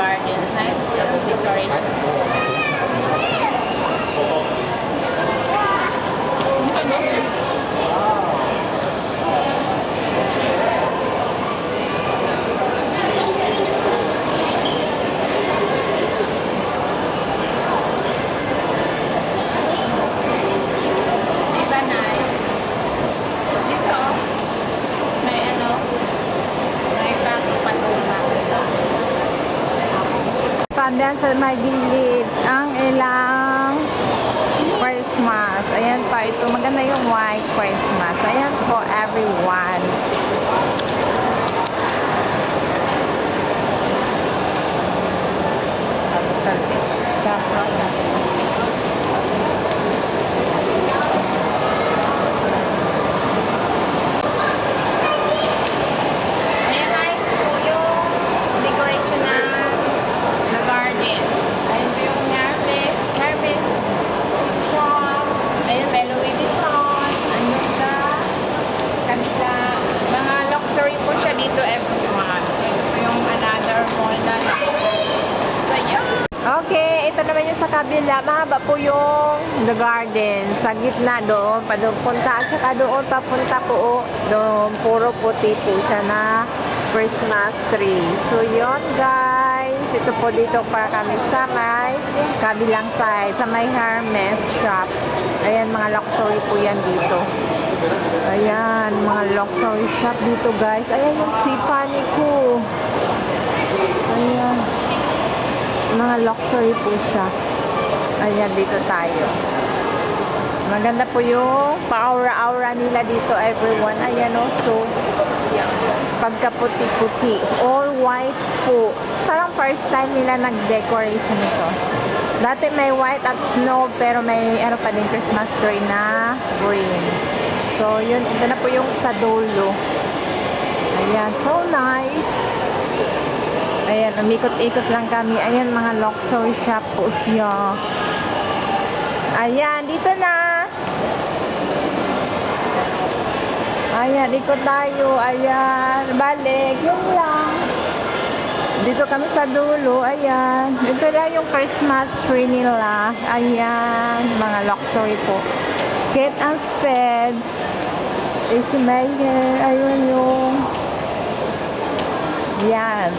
gardens. Nice po yung decoration. Diba nice? Dito, may ano, may pato-patunga. Pandan sa may gilid ang ilang Christmas. Ayan pa, ito maganda yung white Christmas. Ayan po everyone. Ayan guys, po yung decoration ng the gardens. Ayan po yung Hermes shop. Ayan, may Louis Vuitton. Ano sa kanila. Mga luxury po siya dito every month. So, ito po yung another mall na luxury. So, yun. Okay, ito naman yung sa kabila. Mahaba po yung the garden. Sa gitna doon, punta at saka doon, papunta po doon. Puro puti po siya na Christmas tree. So, yun guys. Ito po dito para kami sa may kabilang side, sa may Hermes shop. Ayan, mga luxury po yan dito. Ayan, mga luxury shop dito guys. Ayan yung Tiffany ko. Ayan. Mga luxury po siya. Ayan, dito tayo. Maganda po yung pa-aura-aura nila dito, everyone. Ayan, oh, so pagkaputi-puti. All white po. Parang first time nila nag-decoration ito. Dati may white at snow, pero may ano pa din Christmas tree na green. So, yun. Ito na po yung sa dulo. Ayan, so nice. Ayan, umikot-ikot lang kami. Ayan, mga luxury shop po siya. Ayan, dito na. Ayan, ikot tayo. Ayan, balik. Yun lang. Dito kami sa dulo. Ayan. Ito lang yung Christmas tree nila. Ayan, mga luxury po. Kate and Spade. Is Mayer. Ayun yung. Yan.